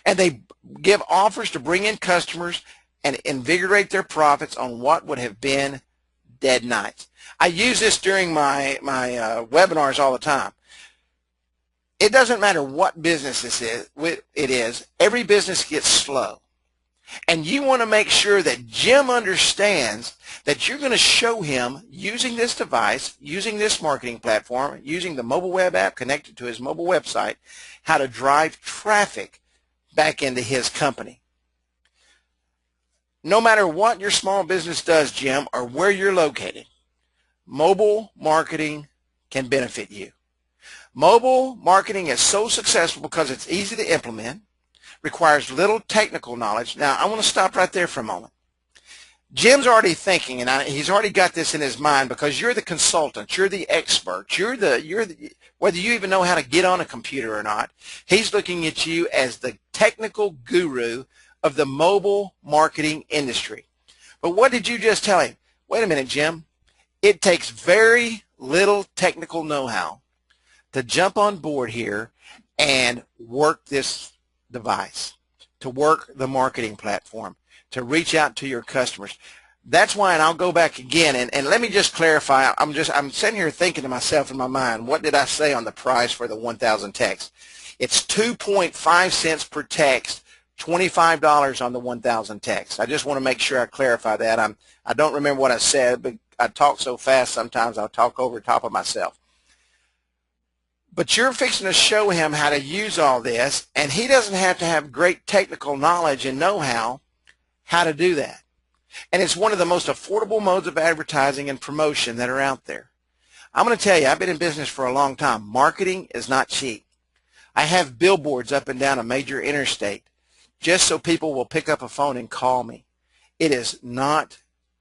[SPEAKER 1] And they give offers to bring in customers and invigorate their profits on what would have been dead nights. I use this during my webinars all the time. It doesn't matter what business it is. Every business gets slow. And you want to make sure that Jim understands that you're going to show him using this device, using this marketing platform, using the mobile web app connected to his mobile website, how to drive traffic back into his company. No matter what your small business does, Jim, or where you're located, mobile marketing can benefit you. Mobile marketing is so successful because it's easy to implement, requires little technical knowledge. Now, I want to stop right there for a moment. Jim's already thinking, and he's already got this in his mind because you're the consultant, you're the expert, you're the whether you even know how to get on a computer or not, he's looking at you as the technical guru of the mobile marketing industry. But what did you just tell him? Wait a minute, Jim. It takes very little technical know-how to jump on board here and work this device, to work the marketing platform, to reach out to your customers. That's why, and I'll go back again, and let me just clarify, I'm sitting here thinking to myself in my mind, what did I say on the price for the 1,000 texts? It's 2.5 cents per text, $25 on the 1,000 texts. I just want to make sure I clarify that. I don't remember what I said, but I talk so fast sometimes I'll talk over top of myself. But you're fixing to show him how to use all this, and he doesn't have to have great technical knowledge and know-how to do that. And it's one of the most affordable modes of advertising and promotion that are out there. I'm going to tell you, I've been in business for a long time. Marketing is not cheap. I have billboards up and down a major interstate just so people will pick up a phone and call me. It is not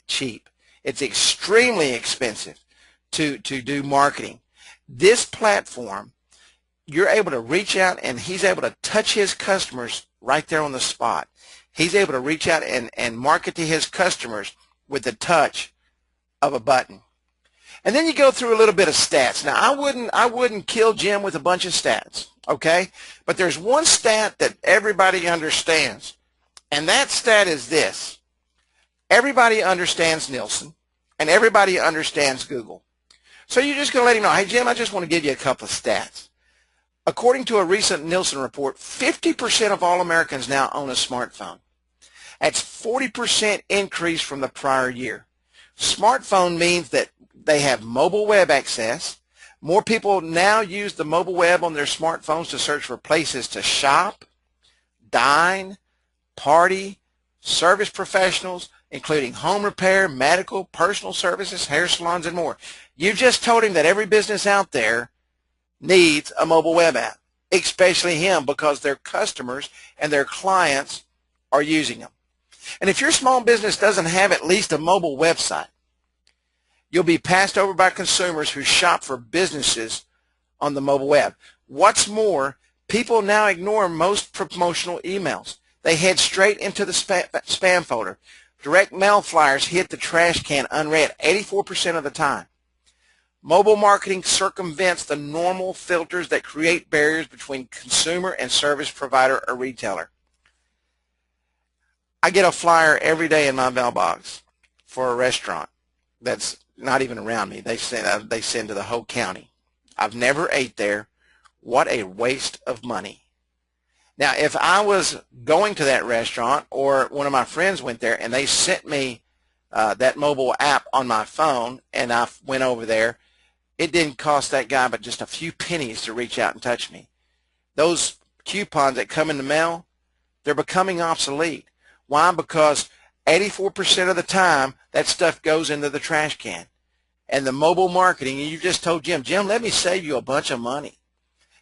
[SPEAKER 1] cheap. It's extremely expensive to do marketing. This platform, you're able to reach out, and he's able to touch his customers right there on the spot. He's able to reach out and market to his customers with the touch of a button. And then you go through a little bit of stats. Now, I wouldn't kill Jim with a bunch of stats, okay? But there's one stat that everybody understands, and that stat is this. Everybody understands Nielsen, and everybody understands Google. So you're just going to let him know, hey, Jim, I just want to give you a couple of stats. According to a recent Nielsen report, 50% of all Americans now own a smartphone. That's 40% increase from the prior year. Smartphone means that they have mobile web access. More people now use the mobile web on their smartphones to search for places to shop, dine, party, service professionals, including home repair, medical, personal services, hair salons, and more. You just told him that every business out there needs a mobile web app, especially him, because their customers and their clients are using them. And if your small business doesn't have at least a mobile website, you'll be passed over by consumers who shop for businesses on the mobile web. What's more, people now ignore most promotional emails. They head straight into the spam folder. Direct mail flyers hit the trash can unread 84% of the time. Mobile marketing circumvents the normal filters that create barriers between consumer and service provider or retailer. I get a flyer every day in my mailbox for a restaurant that's not even around me. They send to the whole county. I've never ate there. What a waste of money. Now, if I was going to that restaurant or one of my friends went there and they sent me that mobile app on my phone and I went over there, it didn't cost that guy but just a few pennies to reach out and touch me. Those coupons that come in the mail, they're becoming obsolete. Why? Because 84% of the time that stuff goes into the trash can. And the mobile marketing, you just told Jim, let me save you a bunch of money.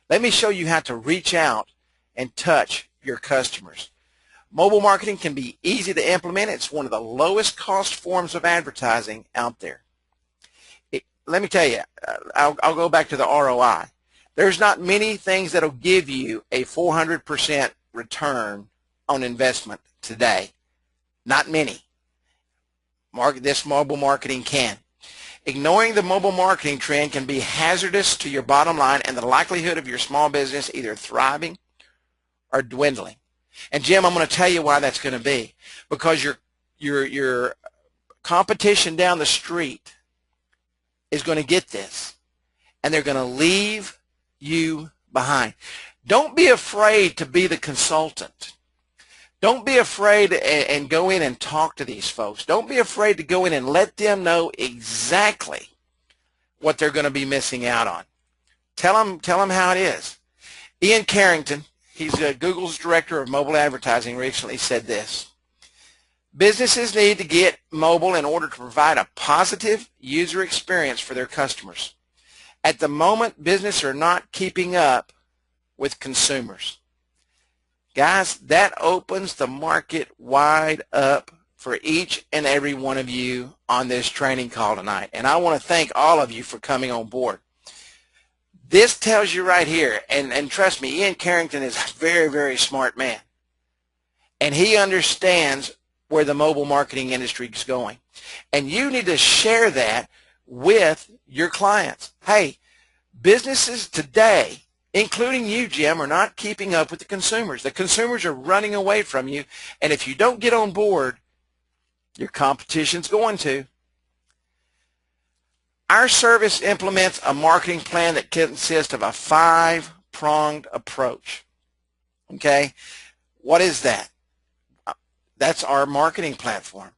[SPEAKER 1] Let me show you how to reach out and touch your customers. Mobile marketing can be easy to implement. It's one of the lowest cost forms of advertising out there. Let me tell you, I'll go back to the ROI. There's not many things that will give you a 400% return on investment today. Not many. This mobile marketing can. Ignoring the mobile marketing trend can be hazardous to your bottom line and the likelihood of your small business either thriving or dwindling. And Jim, I'm going to tell you why that's going to be. Because your competition down the street is going to get this, and they're going to leave you behind. Don't be afraid to be the consultant. Don't be afraid and go in and talk to these folks. Don't be afraid to go in and let them know exactly what they're going to be missing out on. Tell them how it is. Ian Carrington, he's Google's director of mobile advertising, recently said this: businesses need to get mobile in order to provide a positive user experience for their customers. At the moment, businesses are not keeping up with consumers. Guys, that opens the market wide up for each and every one of you on this training call tonight. And I want to thank all of you for coming on board. This tells you right here, and trust me, Ian Carrington is a very, very smart man. And he understands where the mobile marketing industry is going. And you need to share that with your clients. Hey, businesses today, including you, Jim, are not keeping up with the consumers. The consumers are running away from you, and if you don't get on board, your competition's going to. Our service implements a marketing plan that consists of a 5-pronged approach. Okay? What is that? That's our marketing platform.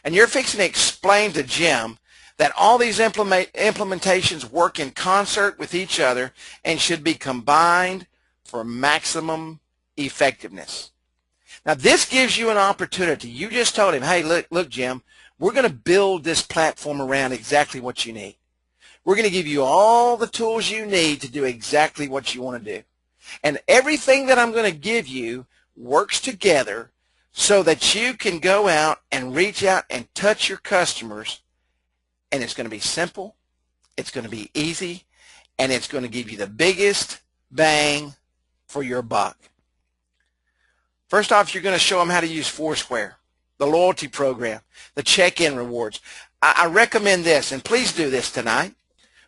[SPEAKER 1] And you're fixing to explain to Jim that all these implementations work in concert with each other and should be combined for maximum effectiveness. Now, this gives you an opportunity. You just told him, hey, look, Jim, we're going to build this platform around exactly what you need. We're going to give you all the tools you need to do exactly what you want to do. And everything that I'm going to give you works together so that you can go out and reach out and touch your customers. And it's going to be simple, it's going to be easy, and it's going to give you the biggest bang for your buck. First off, you're going to show them how to use Foursquare, the loyalty program, the check-in rewards. I recommend this, and please do this tonight.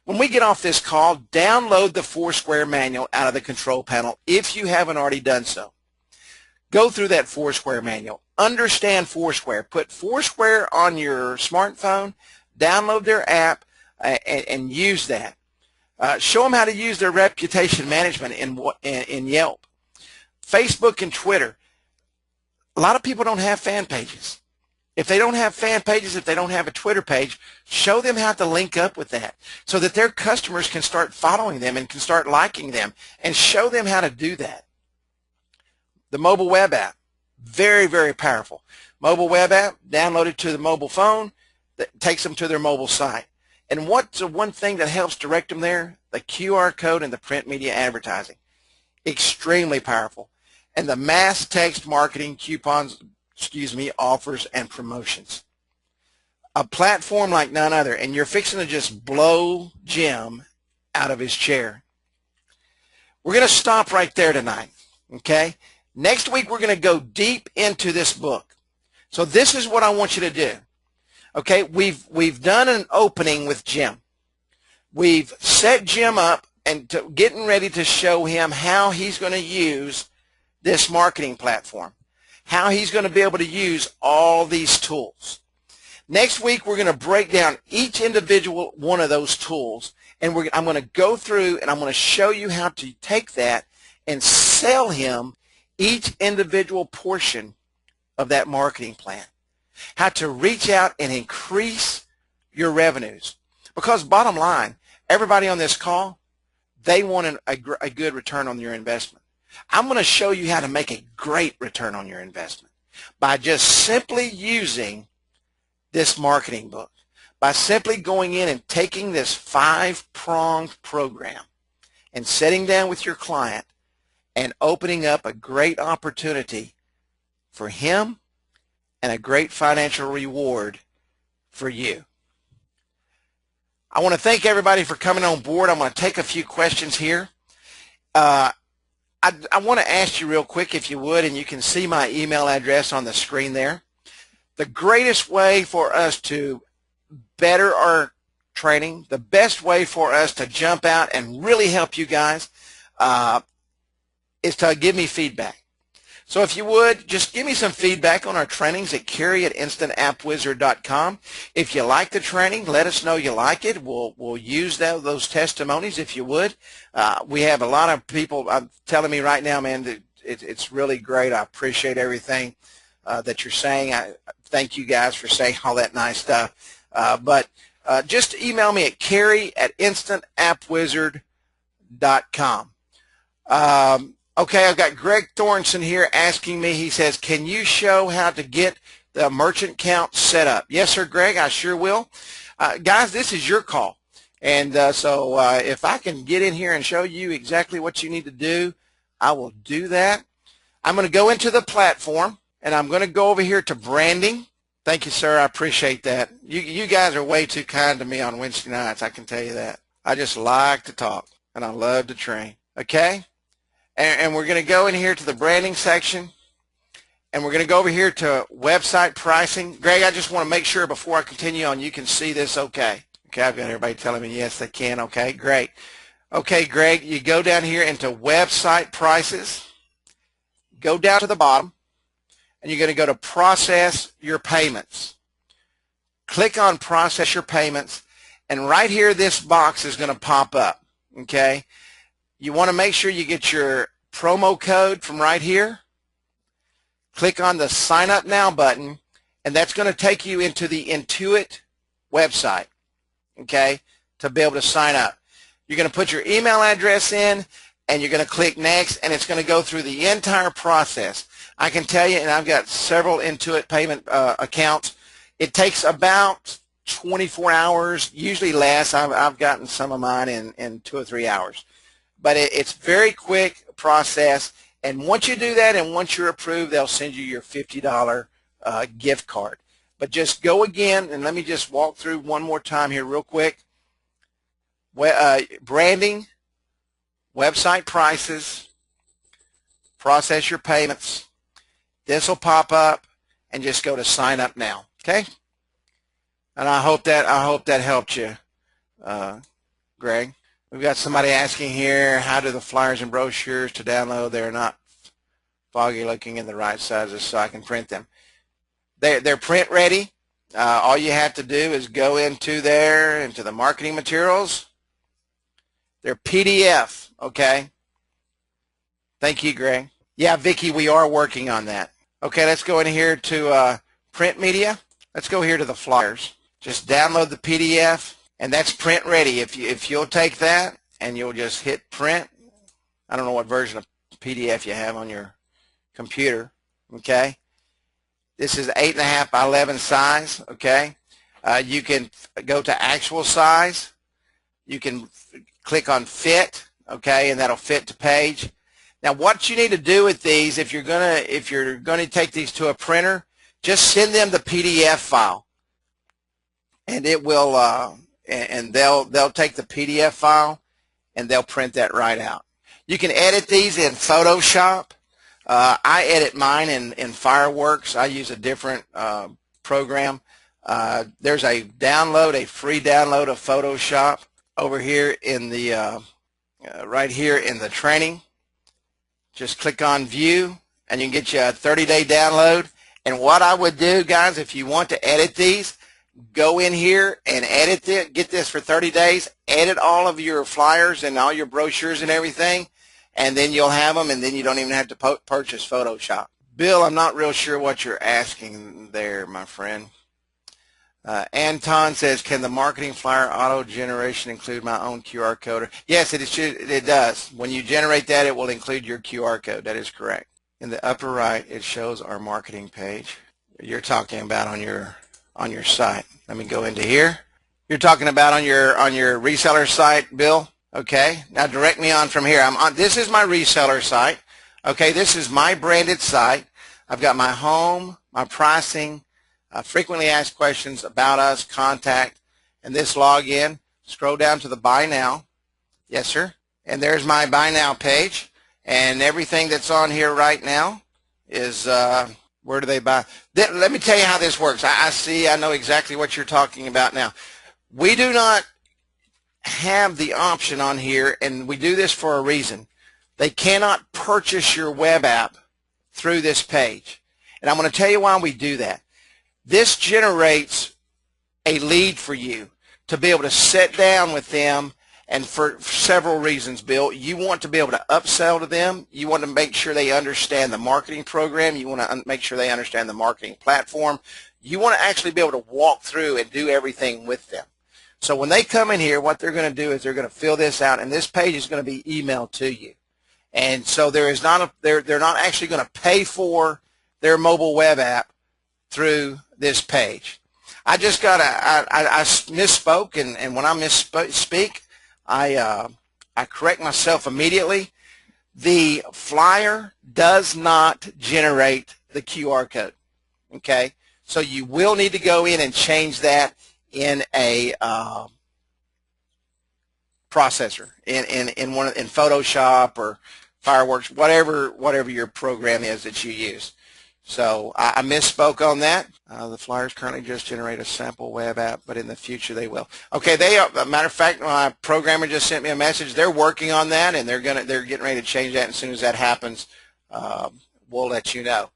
[SPEAKER 1] When we get off this call, download the Foursquare manual out of the control panel if you haven't already done so. Go through that Foursquare manual. Understand Foursquare. Put Foursquare on your smartphone, download their app, and use that. Show them how to use their reputation management in Yelp. Facebook and Twitter. A lot of people don't have fan pages. If they don't have fan pages, if they don't have a Twitter page, show them how to link up with that so that their customers can start following them and can start liking them, and show them how to do that. The mobile web app, very, very powerful. Mobile web app, downloaded to the mobile phone, that takes them to their mobile site. And what's the one thing that helps direct them there? The QR code and the print media advertising. Extremely powerful. And the mass text marketing coupons, offers and promotions. A platform like none other, and you're fixing to just blow Jim out of his chair. We're going to stop right there tonight, okay? Next week, we're going to go deep into this book. So this is what I want you to do, okay? We've done an opening with Jim. We've set Jim up and getting ready to show him how he's going to use this marketing platform, how he's going to be able to use all these tools. Next week, we're going to break down each individual one of those tools, and I'm going to go through and I'm going to show you how to take that and sell him each individual portion of that marketing plan, how to reach out and increase your revenues. Because bottom line, everybody on this call, they want a good return on your investment. I'm going to show you how to make a great return on your investment by just simply using this marketing book, by simply going in and taking this 5-pronged program and sitting down with your client and opening up a great opportunity for him and a great financial reward for you. I want to thank everybody for coming on board. I'm going to take a few questions here. I want to ask you real quick, if you would, and you can see my email address on the screen there. The greatest way for us to better our training, the best way for us to jump out and really help you guys is to give me feedback. So if you would, just give me some feedback on our trainings at Kerry@InstantAppWizard.com. If you like the training, let us know you like it. We'll use those testimonies if you would. We have a lot of people telling me right now, man, that it's really great. I appreciate everything that you're saying. I thank you guys for saying all that nice stuff. But just email me at Kerry@InstantAppWizard.com. Okay, I've got Greg Thornton here asking me, he says, can you show how to get the merchant account set up? Yes, sir, Greg, I sure will. Guys, this is your call. And so if I can get in here and show you exactly what you need to do, I will do that. I'm going to go into the platform, and I'm going to go over here to branding. Thank you, sir. I appreciate that. You guys are way too kind to me on Wednesday nights, I can tell you that. I just like to talk, and I love to train. Okay? And we're going to go in here to the branding section, and we're going to go over here to website pricing. Greg, I just want to make sure before I continue on you can see this okay. Okay, I've got everybody telling me yes, they can. Okay, great. Okay, Greg, you go down here into website prices, go down to the bottom, and you're going to go to process your payments. Click on process your payments, and right here this box is going to pop up, okay? You want to make sure you get your promo code from right here. Click on the Sign Up Now button, and that's going to take you into the Intuit website, okay, to be able to sign up. You're going to put your email address in, and you're going to click Next, and it's going to go through the entire process. I can tell you, and I've got several Intuit payment accounts, it takes about 24 hours, usually less. I've gotten some of mine in 2 or 3 hours. But it's very quick process, and once you do that and once you're approved, they'll send you your $50 gift card. But just go again, and let me just walk through one more time here real quick. Branding, website prices, process your payments. This will pop up, and just go to Sign Up Now, okay? And I hope that helped you, Greg. We've got somebody asking here, how do the flyers and brochures to download? They're not foggy looking in the right sizes so I can print them. They're print ready. All you have to do is go into the marketing materials. They're PDF, okay? Thank you, Greg. Yeah, Vicki, we are working on that. Okay, let's go in here to print media. Let's go here to the flyers. Just download the PDF, and that's print ready. If you'll take that and you'll just hit print. I don't know what version of PDF you have on your computer, okay? This is 8.5 by 11 size, okay? You can go to actual size. You can click on fit, okay, and that'll fit to page. Now, what you need to do with these, if you're gonna take these to a printer, just send them the PDF file, and it will, and they'll take the PDF file and they'll print that right out. You can edit these in Photoshop. I edit mine in Fireworks. I use a different program. There's a free download of Photoshop over here in the right here in the training. Just click on View, and you can get you a 30-day download. And what I would do, guys, if you want to edit these, go in here and edit it. Get this for 30 days. Edit all of your flyers and all your brochures and everything, and then you'll have them, and then you don't even have to purchase Photoshop. Bill, I'm not real sure what you're asking there, my friend. Anton says, can the marketing flyer auto generation include my own QR code? Yes, it does. When you generate that, it will include your QR code. That is correct. In the upper right, it shows our marketing page. You're talking about on your site. Let me go into here. You're talking about on your reseller site, Bill. Okay. Now direct me on from here. This is my reseller site. Okay. This is my branded site. I've got my home, my pricing, frequently asked questions, about us, contact, and this login. Scroll down to the buy now. Yes, sir. And there's my buy now page, and everything that's on here right now is where do they buy? Let me tell you how this works. I know exactly what you're talking about now. We do not have the option on here, and we do this for a reason. They cannot purchase your web app through this page, and I'm going to tell you why we do that. This generates a lead for you to be able to sit down with them, and for several reasons, Bill. You want to be able to upsell to them. You want to make sure they understand the marketing program. You want to make sure they understand the marketing platform. You want to actually be able to walk through and do everything with them. So when they come in here, what they're going to do is they're going to fill this out, and this page is going to be emailed to you. And so they're not actually going to pay for their mobile web app through this page. I misspoke, and when I misspeak, I correct myself immediately. The flyer does not generate the QR code. Okay, so you will need to go in and change that in a processor, in Photoshop or Fireworks, whatever your program is that you use. So I misspoke on that. The flyers currently just generate a sample web app, but in the future they will. Okay, they are. Matter of fact, my programmer just sent me a message. They're working on that, and they're getting ready to change that. And as soon as that happens, we'll let you know.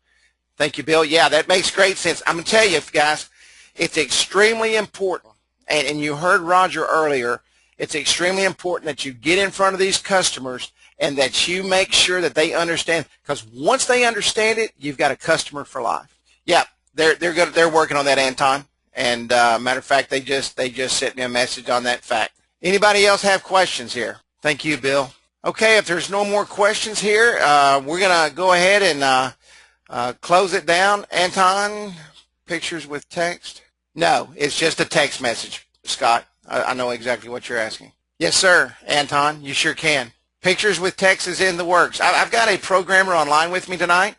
[SPEAKER 1] Thank you, Bill. Yeah, that makes great sense. I'm gonna tell you, guys, it's extremely important. And you heard Roger earlier. It's extremely important that you get in front of these customers and that you make sure that they understand, because once they understand it, you've got a customer for life. Yeah, they're working on that, Anton. And matter of fact, they just sent me a message on that fact. Anybody else have questions here? Thank you, Bill. Okay, if there's no more questions here, we're gonna go ahead and close it down. Anton, pictures with text? No, it's just a text message, Scott. I know exactly what you're asking. Yes, sir, Anton, you sure can. Pictures with text is in the works. I've got a programmer online with me tonight,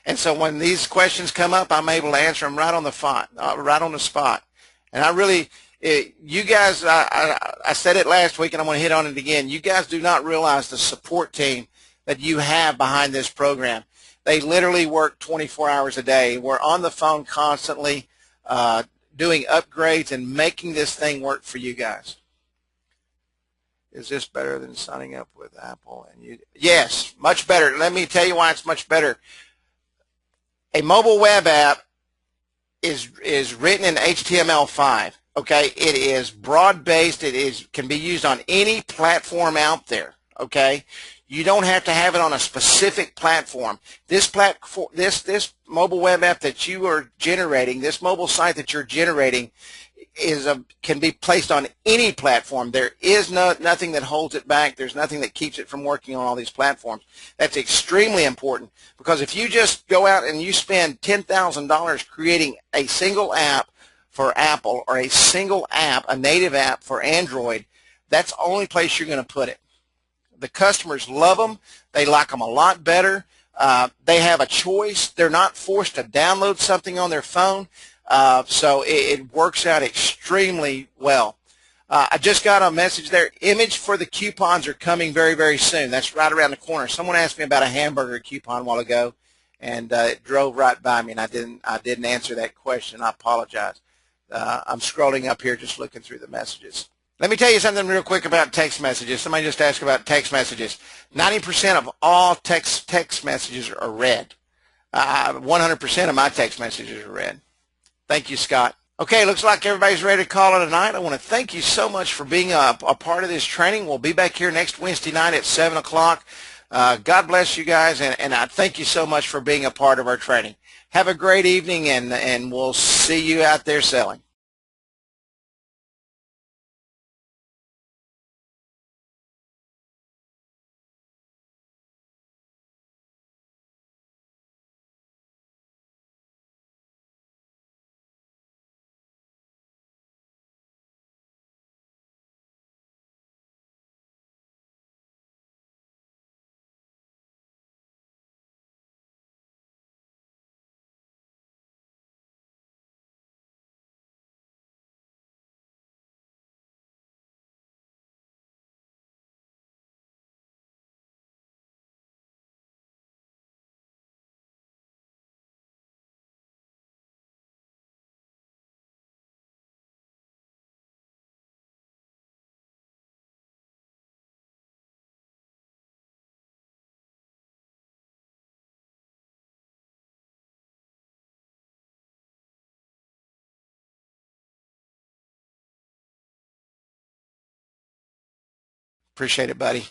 [SPEAKER 1] and so when these questions come up, I'm able to answer them right on the spot. And I really, you guys, I said it last week, and I'm going to hit on it again. You guys do not realize the support team that you have behind this program. They literally work 24 hours a day. We're on the phone constantly, doing upgrades and making this thing work for you guys. Is this better than signing up with Apple? Yes, much better. Let me tell you why it's much better. A mobile web app is written in HTML5. Okay, it is broad-based. It can be used on any platform out there. Okay, you don't have to have it on a specific platform. This mobile web app that you are generating, this mobile site that you're generating, can be placed on any platform. There is nothing that holds it back. There's nothing that keeps it from working on all these platforms. That's extremely important, because if you just go out and you spend $10,000 creating a single app for Apple, or a single app, a native app for Android, that's the only place you're going to put it. The customers love them. They like them a lot better. They have a choice. They're not forced to download something on their phone. So it works out extremely well. I just got a message there. Image for the coupons are coming very, very soon. That's right around the corner. Someone asked me about a hamburger coupon a while ago, and it drove right by me, and I didn't answer that question. I apologize. I'm scrolling up here just looking through the messages. Let me tell you something real quick about text messages. Somebody just asked about text messages. 90% of all text messages are read. 100% of my text messages are read. Thank you, Scott. Okay, looks like everybody's ready to call it a night. I want to thank you so much for being a part of this training. We'll be back here next Wednesday night at 7 o'clock. God bless you guys, and I thank you so much for being a part of our training. Have a great evening, and we'll see you out there selling. Appreciate it, buddy.